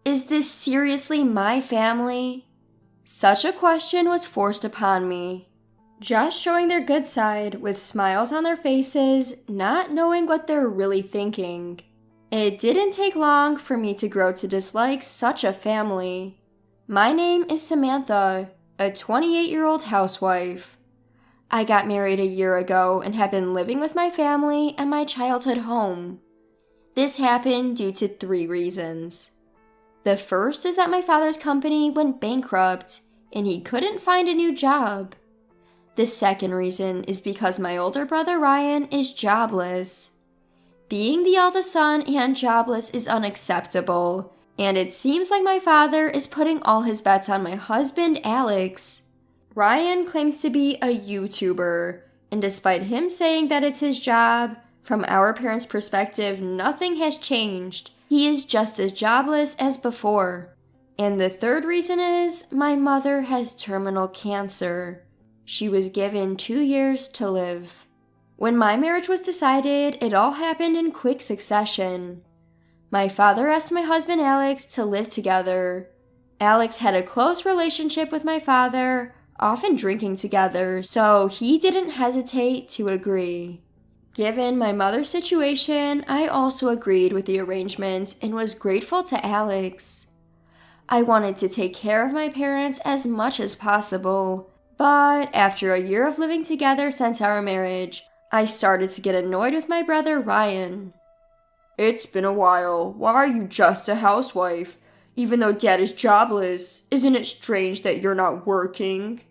Is this seriously my family? Such a question was forced upon me. Just showing their good side with smiles on their faces, not knowing what they're really thinking. It didn't take long for me to grow to dislike such a family. My name is Samantha, a 28-year-old housewife. I got married a year ago and have been living with my family at my childhood home. This happened due to 3 reasons. The first is that my father's company went bankrupt and he couldn't find a new job. The second reason is because my older brother Ryan is jobless. Being the eldest son and jobless is unacceptable, and it seems like my father is putting all his bets on my husband Alex. Ryan claims to be a YouTuber, and despite him saying that it's his job, from our parents' perspective, nothing has changed. He is just as jobless as before. And the third reason is my mother has terminal cancer. She was given 2 years to live. When my marriage was decided, it all happened in quick succession. My father asked my husband Alex to live together. Alex had a close relationship with my father, often drinking together, so he didn't hesitate to agree. Given my mother's situation, I also agreed with the arrangement and was grateful to Alex. I wanted to take care of my parents as much as possible, but after a year of living together since our marriage, I started to get annoyed with my brother Ryan. It's been a while. Why are you just a housewife? Even though Dad is jobless, isn't it strange that you're not working?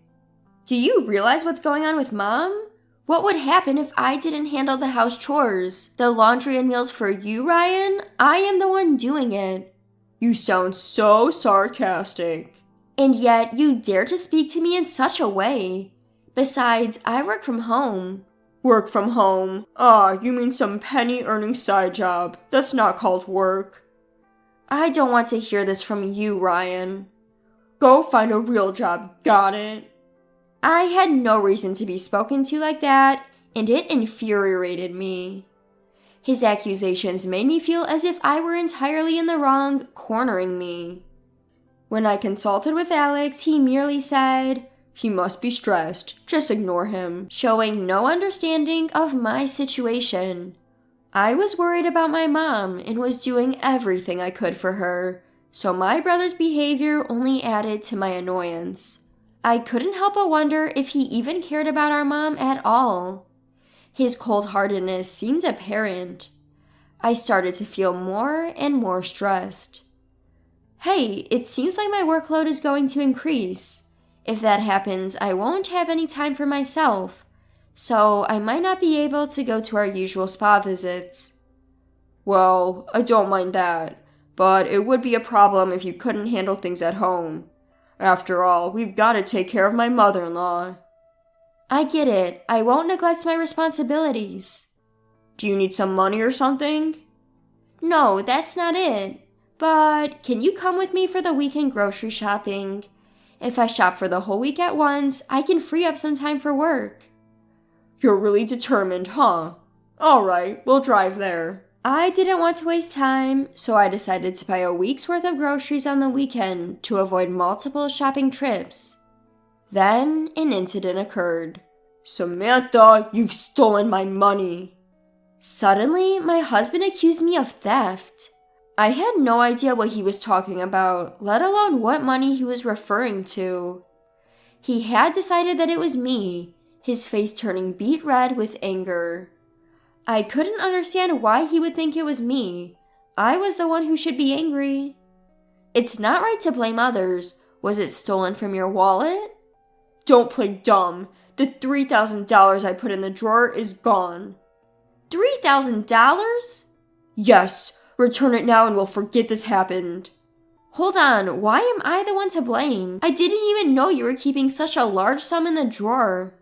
Do you realize what's going on with Mom? What would happen if I didn't handle the house chores? The laundry and meals for you, Ryan? I am the one doing it. You sound so sarcastic. And yet you dare to speak to me in such a way. Besides, I work from home. Work from home? Ah, you mean some penny-earning side job. That's not called work. I don't want to hear this from you, Ryan. Go find a real job, got it? I had no reason to be spoken to like that, and it infuriated me. His accusations made me feel as if I were entirely in the wrong, cornering me. When I consulted with Alex, he merely said, "He must be stressed. Just ignore him," showing no understanding of my situation. I was worried about my mom and was doing everything I could for her, so my brother's behavior only added to my annoyance. I couldn't help but wonder if he even cared about our mom at all. His cold-heartedness seemed apparent. I started to feel more and more stressed. Hey, it seems like my workload is going to increase. If that happens, I won't have any time for myself, so I might not be able to go to our usual spa visits. Well, I don't mind that, but it would be a problem if you couldn't handle things at home. After all, we've got to take care of my mother-in-law. I get it. I won't neglect my responsibilities. Do you need some money or something? No, that's not it. But can you come with me for the weekend grocery shopping? If I shop for the whole week at once, I can free up some time for work. You're really determined, huh? All right, we'll drive there. I didn't want to waste time, so I decided to buy a week's worth of groceries on the weekend to avoid multiple shopping trips. Then an incident occurred. Samantha, you've stolen my money. Suddenly, my husband accused me of theft. I had no idea what he was talking about, let alone what money he was referring to. He had decided that it was me, his face turning beet red with anger. I couldn't understand why he would think it was me. I was the one who should be angry. It's not right to blame others. Was it stolen from your wallet? Don't play dumb. The $3,000 I put in the drawer is gone. $3,000? Yes. Return it now and we'll forget this happened. Hold on, why am I the one to blame? I didn't even know you were keeping such a large sum in the drawer.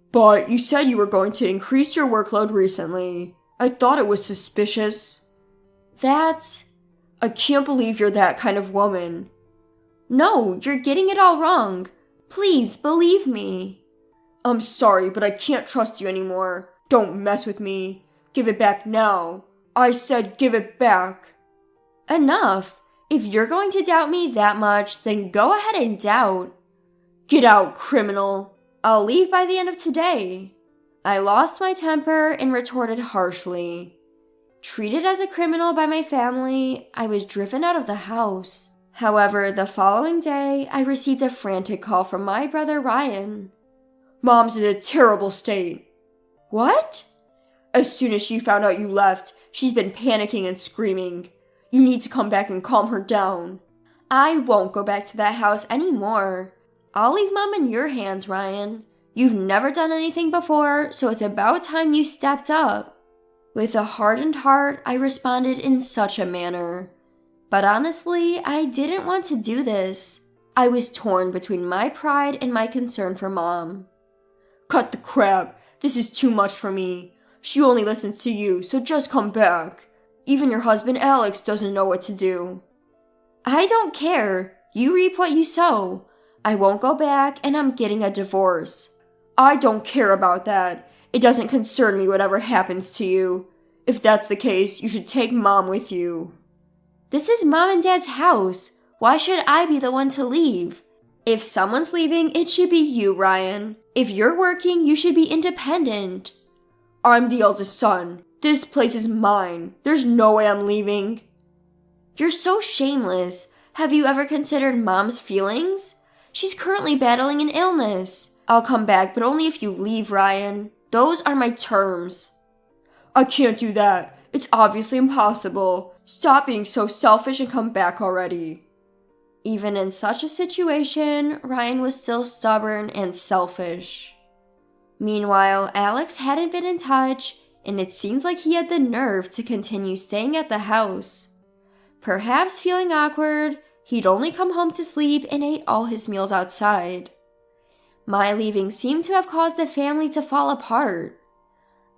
But you said you were going to increase your workload recently. I thought it was suspicious. I can't believe you're that kind of woman. No, you're getting it all wrong. Please, believe me. I'm sorry, but I can't trust you anymore. Don't mess with me. Give it back now. I said give it back. Enough. If you're going to doubt me that much, then go ahead and doubt. Get out, criminal. I'll leave by the end of today. I lost my temper and retorted harshly. Treated as a criminal by my family, I was driven out of the house. However, the following day, I received a frantic call from my brother Ryan. Mom's in a terrible state. What? As soon as she found out you left, she's been panicking and screaming. You need to come back and calm her down. I won't go back to that house anymore. I'll leave Mom in your hands, Ryan. You've never done anything before, so it's about time you stepped up. With a hardened heart, I responded in such a manner. But honestly, I didn't want to do this. I was torn between my pride and my concern for Mom. Cut the crap. This is too much for me. She only listens to you, so just come back. Even your husband Alex doesn't know what to do. I don't care. You reap what you sow. I won't go back, and I'm getting a divorce. I don't care about that. It doesn't concern me whatever happens to you. If that's the case, you should take Mom with you. This is Mom and Dad's house. Why should I be the one to leave? If someone's leaving, it should be you, Ryan. If you're working, you should be independent. I'm the eldest son. This place is mine. There's no way I'm leaving. You're so shameless. Have you ever considered Mom's feelings? She's currently battling an illness. I'll come back, but only if you leave, Ryan. Those are my terms. I can't do that. It's obviously impossible. Stop being so selfish and come back already. Even in such a situation, Ryan was still stubborn and selfish. Meanwhile, Alex hadn't been in touch, and it seemed like he had the nerve to continue staying at the house. Perhaps feeling awkward, he'd only come home to sleep and ate all his meals outside. My leaving seemed to have caused the family to fall apart.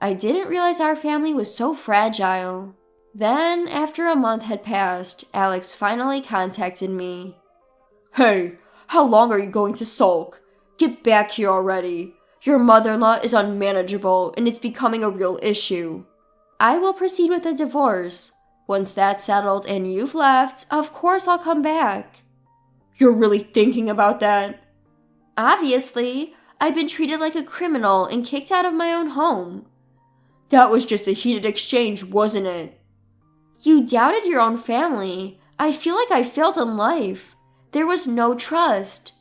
I didn't realize our family was so fragile. Then, after a month had passed, Alex finally contacted me. Hey, how long are you going to sulk? Get back here already. Your mother-in-law is unmanageable, and it's becoming a real issue. I will proceed with the divorce. Once that's settled and you've left, of course I'll come back. You're really thinking about that? Obviously, I've been treated like a criminal and kicked out of my own home. That was just a heated exchange, wasn't it? You doubted your own family. I feel like I failed in life. There was no trust.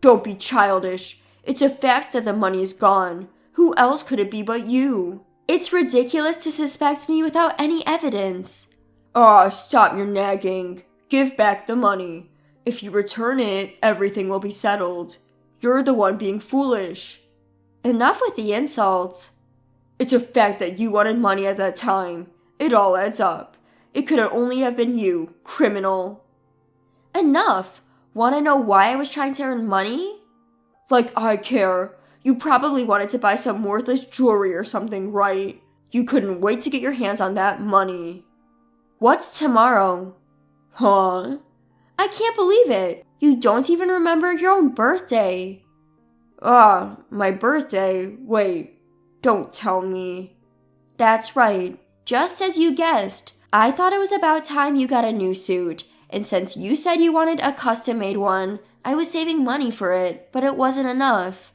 Don't be childish. It's a fact that the money is gone. Who else could it be but you? It's ridiculous to suspect me without any evidence. Stop your nagging. Give back the money. If you return it, everything will be settled. You're the one being foolish. Enough with the insults. It's a fact that you wanted money at that time. It all adds up. It could only have been you, criminal. Enough. Want to know why I was trying to earn money? Like I care. You probably wanted to buy some worthless jewelry or something, right? You couldn't wait to get your hands on that money. What's tomorrow? Huh? I can't believe it. You don't even remember your own birthday. My birthday? Wait, don't tell me. That's right. Just as you guessed. I thought it was about time you got a new suit. And since you said you wanted a custom-made one, I was saving money for it, but it wasn't enough.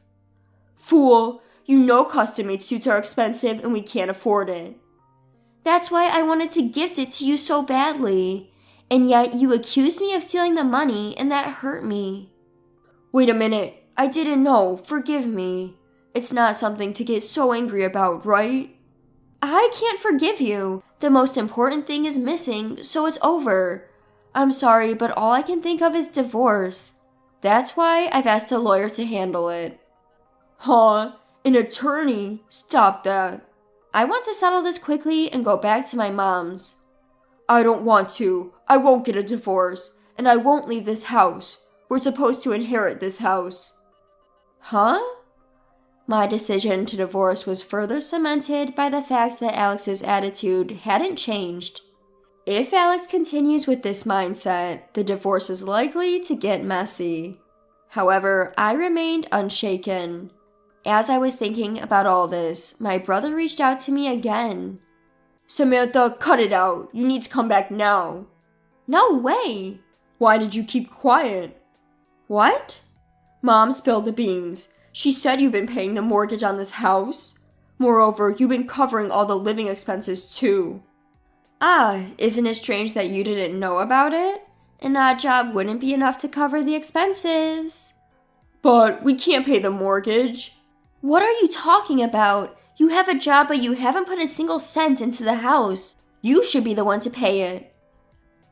Fool, you know custom-made suits are expensive and we can't afford it. That's why I wanted to gift it to you so badly. And yet you accused me of stealing the money, and that hurt me. Wait a minute. I didn't know. Forgive me. It's not something to get so angry about, right? I can't forgive you. The most important thing is missing, so it's over. I'm sorry, but all I can think of is divorce. That's why I've asked a lawyer to handle it. Huh? An attorney? Stop that. I want to settle this quickly and go back to my mom's. I don't want to. I won't get a divorce. And I won't leave this house. We're supposed to inherit this house. Huh? My decision to divorce was further cemented by the fact that Alex's attitude hadn't changed. If Alex continues with this mindset, the divorce is likely to get messy. However, I remained unshaken. As I was thinking about all this, my brother reached out to me again. Samantha, cut it out. You need to come back now. No way! Why did you keep quiet? What? Mom spilled the beans. She said you've been paying the mortgage on this house. Moreover, you've been covering all the living expenses too. Isn't it strange that you didn't know about it? An odd job wouldn't be enough to cover the expenses. But we can't pay the mortgage. What are you talking about? You have a job, but you haven't put a single cent into the house. You should be the one to pay it.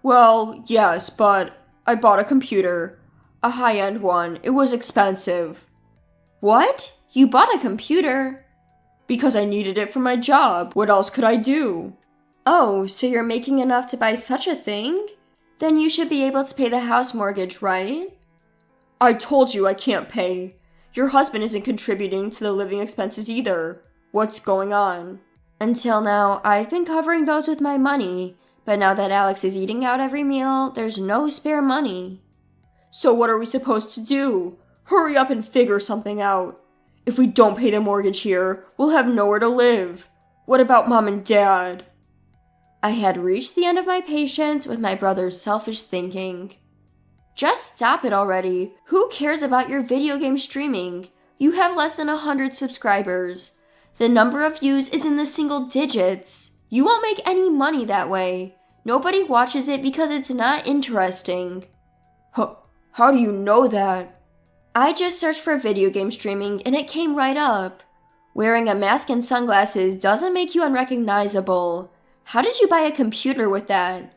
Well, yes, but I bought a computer. A high-end one. It was expensive. What? You bought a computer? Because I needed it for my job. What else could I do? Oh, so you're making enough to buy such a thing? Then you should be able to pay the house mortgage, right? I told you I can't pay. Your husband isn't contributing to the living expenses either. What's going on? Until now, I've been covering those with my money, but now that Alex is eating out every meal, there's no spare money. So what are we supposed to do? Hurry up and figure something out. If we don't pay the mortgage here, we'll have nowhere to live. What about Mom and Dad? I had reached the end of my patience with my brother's selfish thinking. Just stop it already. Who cares about your video game streaming? You have less than 100 subscribers. The number of views is in the single digits. You won't make any money that way. Nobody watches it because it's not interesting. How do you know that? I just searched for video game streaming and it came right up. Wearing a mask and sunglasses doesn't make you unrecognizable. How did you buy a computer with that?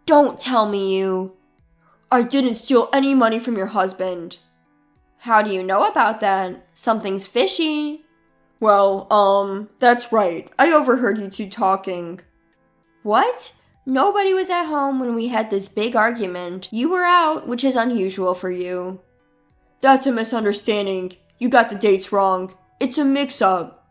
Don't tell me you. I didn't steal any money from your husband. How do you know about that? Something's fishy. Well, that's right. I overheard you two talking. What? Nobody was at home when we had this big argument. You were out, which is unusual for you. That's a misunderstanding. You got the dates wrong. It's a mix-up.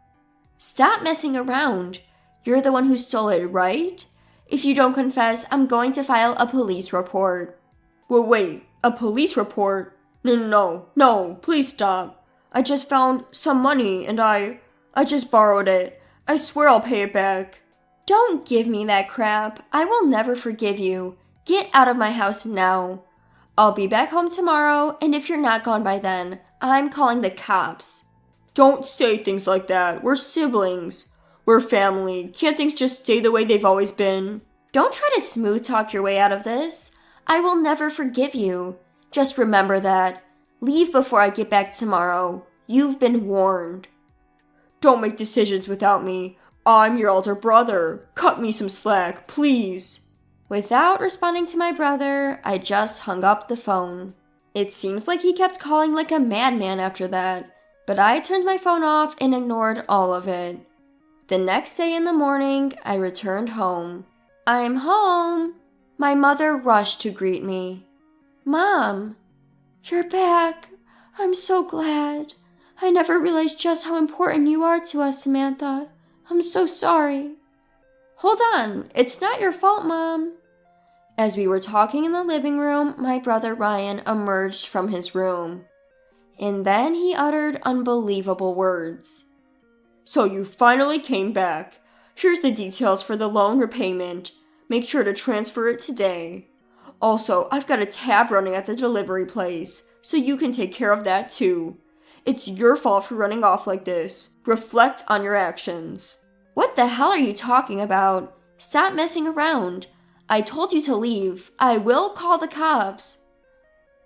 Stop messing around. You're the one who stole it, right? If you don't confess, I'm going to file a police report. Well, wait, a police report? No, please stop. I just found some money and I just borrowed it. I swear I'll pay it back. Don't give me that crap. I will never forgive you. Get out of my house now. I'll be back home tomorrow, and if you're not gone by then, I'm calling the cops. Don't say things like that. We're siblings. We're family. Can't things just stay the way they've always been? Don't try to smooth talk your way out of this. I will never forgive you. Just remember that. Leave before I get back tomorrow. You've been warned. Don't make decisions without me. I'm your elder brother. Cut me some slack, please. Without responding to my brother, I just hung up the phone. It seems like he kept calling like a madman after that, but I turned my phone off and ignored all of it. The next day in the morning, I returned home. I'm home. My mother rushed to greet me. Mom, you're back. I'm so glad. I never realized just how important you are to us, Samantha. I'm so sorry. Hold on, it's not your fault, Mom. As we were talking in the living room, my brother Ryan emerged from his room. And then he uttered unbelievable words. So you finally came back. Here's the details for the loan repayment. Make sure to transfer it today. Also, I've got a tab running at the delivery place, so you can take care of that too. It's your fault for running off like this. Reflect on your actions. What the hell are you talking about? Stop messing around. I told you to leave. I will call the cops.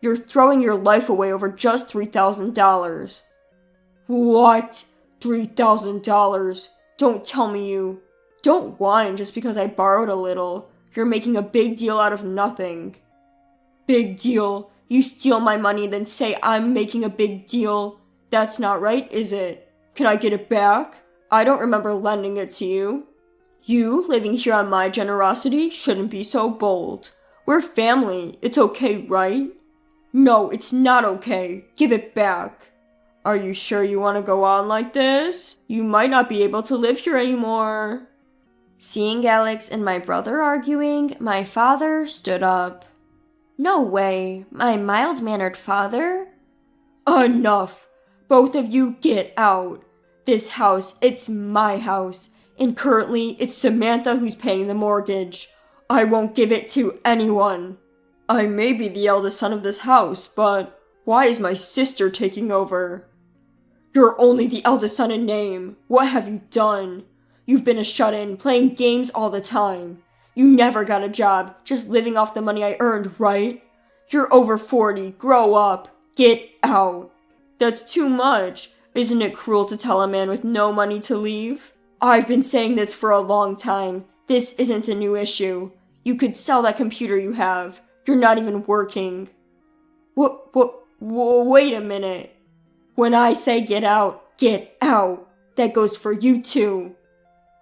You're throwing your life away over just $3,000. What? $3,000? Don't tell me you. Don't whine just because I borrowed a little. You're making a big deal out of nothing. Big deal? You steal my money then say I'm making a big deal? That's not right, is it? Can I get it back? I don't remember lending it to you. You, living here on my generosity, shouldn't be so bold. We're family. It's okay, right? No, it's not okay. Give it back. Are you sure you want to go on like this? You might not be able to live here anymore. Seeing Alex and my brother arguing, my father stood up. No way, my mild-mannered father? Enough. Both of you get out. This house, it's my house. And currently, it's Samantha who's paying the mortgage. I won't give it to anyone. I may be the eldest son of this house, but why is my sister taking over? You're only the eldest son in name. What have you done? You've been a shut-in, playing games all the time. You never got a job, just living off the money I earned, right? You're over 40, grow up, get out. That's too much. Isn't it cruel to tell a man with no money to leave? I've been saying this for a long time. This isn't a new issue. You could sell that computer you have. You're not even working. Wait a minute. When I say get out, that goes for you too.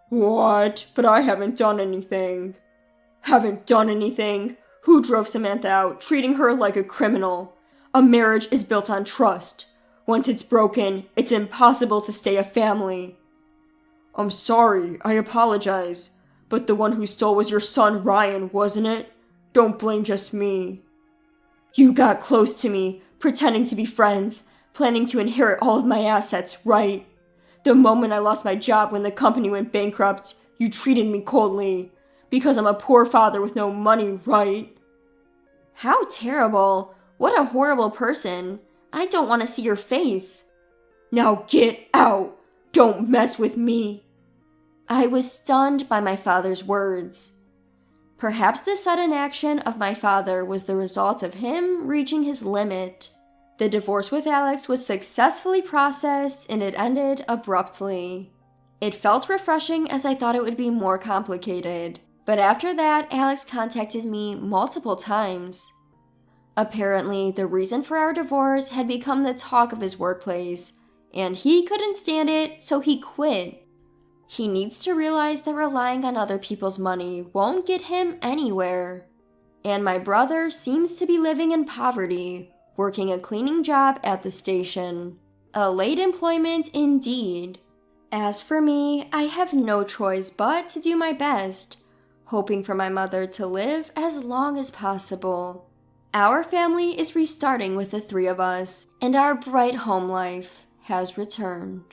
What? But I haven't done anything. Haven't done anything? Who drove Samantha out, treating her like a criminal? A marriage is built on trust. Once it's broken, it's impossible to stay a family. I'm sorry, I apologize. But the one who stole was your son, Ryan, wasn't it? Don't blame just me. You got close to me, pretending to be friends, planning to inherit all of my assets, right? The moment I lost my job when the company went bankrupt, you treated me coldly. Because I'm a poor father with no money, right? How terrible. What a horrible person. I don't want to see your face. Now get out. Don't mess with me. I was stunned by my father's words. Perhaps the sudden action of my father was the result of him reaching his limit. The divorce with Alex was successfully processed and it ended abruptly. It felt refreshing as I thought it would be more complicated. But after that, Alex contacted me multiple times. Apparently, the reason for our divorce had become the talk of his workplace, and he couldn't stand it, so he quit. He needs to realize that relying on other people's money won't get him anywhere. And my brother seems to be living in poverty, working a cleaning job at the station. A late employment indeed. As for me, I have no choice but to do my best, hoping for my mother to live as long as possible. Our family is restarting with the three of us, and our bright home life has returned.